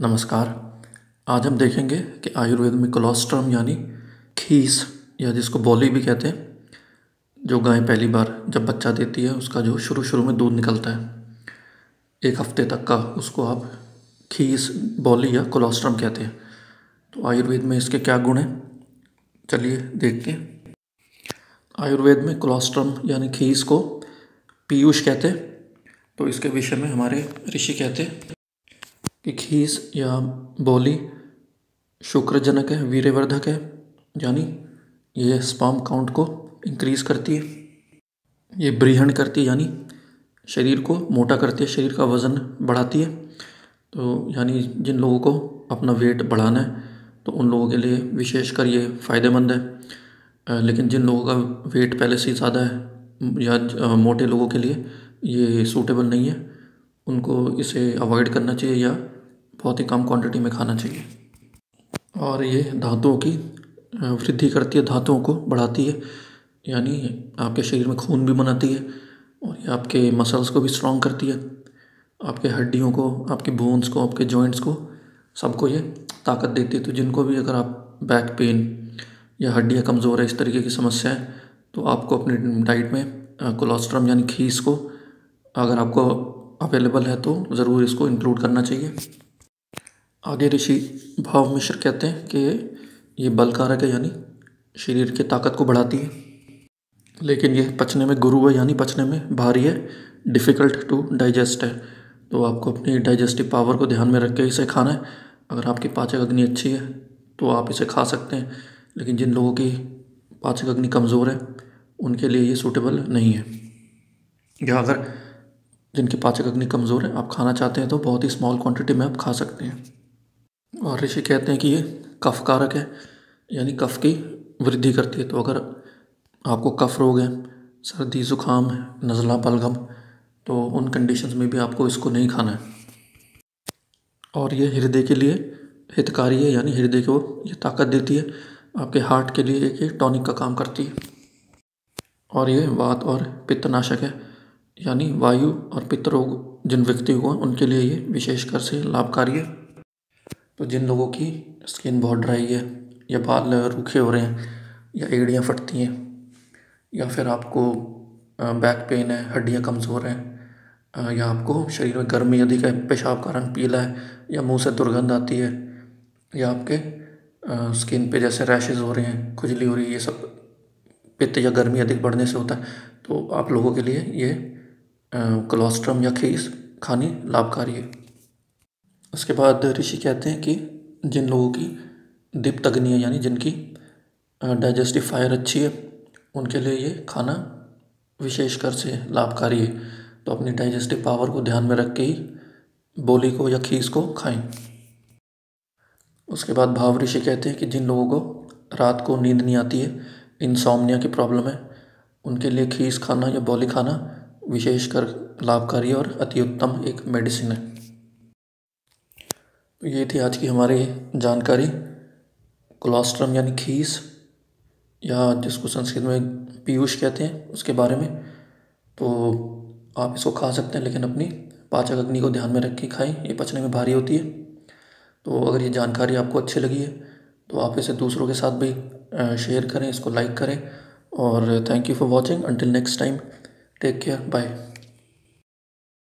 नमस्कार। आज हम देखेंगे कि आयुर्वेद में कोलोस्ट्रम यानी खीस या जिसको बॉली भी कहते हैं, जो गाय पहली बार जब बच्चा देती है उसका जो शुरू शुरू में दूध निकलता है 1 हफ्ते तक का, उसको आप खीस, बॉली या कोलोस्ट्रम कहते हैं। तो आयुर्वेद में इसके क्या गुण हैं, चलिए देखते हैं। आयुर्वेद में कोलोस्ट्रम यानी खीस को पीयूष कहते हैं। तो इसके विषय में हमारे ऋषि कहते हैं कि खीस या बॉली शुक्रजनक है, वीर्यवर्धक है, यानी ये स्पर्म काउंट को इंक्रीज़ करती है, ये ब्रीहण करती है यानी शरीर को मोटा करती है, शरीर का वज़न बढ़ाती है। तो यानी जिन लोगों को अपना वेट बढ़ाना है तो उन लोगों के लिए विशेषकर ये फ़ायदेमंद है। लेकिन जिन लोगों का वेट पहले से ही ज़्यादा है या मोटे लोगों के लिए ये सूटेबल नहीं है, उनको इसे अवॉइड करना चाहिए या बहुत ही कम क्वांटिटी में खाना चाहिए। और ये धातुओं की वृद्धि करती है, धातुओं को बढ़ाती है, यानी आपके शरीर में खून भी बनाती है और ये आपके मसल्स को भी स्ट्रॉन्ग करती है, आपके हड्डियों को, आपके बोन्स को, आपके जॉइंट्स को, सबको ये ताकत देती है। तो जिनको भी अगर आप बैक पेन या हड्डियाँ कमज़ोर है, इस तरीके की समस्या है, तो आपको अपनी डाइट में कोलोस्ट्रम यानी खीस को अगर आपको अवेलेबल है तो ज़रूर इसको इंक्लूड करना चाहिए। आगे ऋषि भाव मिश्र कहते हैं कि ये बल कारक है, यानी शरीर की ताकत को बढ़ाती है, लेकिन ये पचने में गुरु है, यानी पचने में भारी है, डिफ़िकल्ट टू डाइजेस्ट है। तो आपको अपनी डाइजेस्टिव पावर को ध्यान में रख के इसे खाना है। अगर आपकी पाचक अग्नि अच्छी है तो आप इसे खा सकते हैं, लेकिन जिन लोगों की पाचक अग्नि कमज़ोर है उनके लिए ये सूटेबल नहीं है। या अगर जिनकी पाचक अग्नि कमज़ोर है, आप खाना चाहते हैं तो बहुत ही स्मॉल क्वांटिटी में आप खा सकते हैं। और ऋषि कहते हैं कि ये कफ कारक है, यानी कफ की वृद्धि करती है। तो अगर आपको कफ रोग है, सर्दी ज़ुकाम है, नज़ला बलगम, तो उन कंडीशंस में भी आपको इसको नहीं खाना है। और ये हृदय के लिए हितकारी है, यानी हृदय को ये ताकत देती है, आपके हार्ट के लिए एक ये टॉनिक का काम करती है। और ये वात और पित्तनाशक है, यानी वायु और पित्त रोग जिन व्यक्तियों को उनके लिए ये विशेषकर से लाभकारी है। तो जिन लोगों की स्किन बहुत ड्राई है या बाल रूखे हो रहे हैं या एड़ियाँ फटती हैं या फिर आपको बैक पेन है, हड्डियाँ कमज़ोर हैं, या आपको शरीर में गर्मी अधिक है, पेशाब का रंग पीला है या मुंह से दुर्गंध आती है, या आपके स्किन पे जैसे रैशेज हो रहे हैं, खुजली हो रही है, ये सब पित्त या गर्मी अधिक बढ़ने से होता है। तो आप लोगों के लिए ये कोलोस्ट्रम या खीस खानी लाभकारी है। उसके बाद ऋषि कहते हैं कि जिन लोगों की दीप्त अग्नि है, यानी जिनकी डाइजेस्टिव फायर अच्छी है, उनके लिए ये खाना विशेषकर से लाभकारी है। तो अपनी डाइजेस्टिव पावर को ध्यान में रख के ही बोली को या खीस को खाएं। उसके बाद भाव ऋषि कहते हैं कि जिन लोगों को रात को नींद नहीं आती है, इंसोम्निया की प्रॉब्लम है, उनके लिए खीस खाना या बॉली खाना विशेषकर लाभकारी और अति उत्तम एक मेडिसिन है। तो ये थी आज की हमारी जानकारी कोलोस्ट्रम यानी खीस, या जिसको संस्कृत में पीयूष कहते हैं, उसके बारे में। तो आप इसको खा सकते हैं, लेकिन अपनी पाचक अग्नि को ध्यान में रख के खाएं, ये पचने में भारी होती है। तो अगर ये जानकारी आपको अच्छी लगी है तो आप इसे दूसरों के साथ भी शेयर करें, इसको लाइक करें। और thank you for watching. Until next time, take care, bye.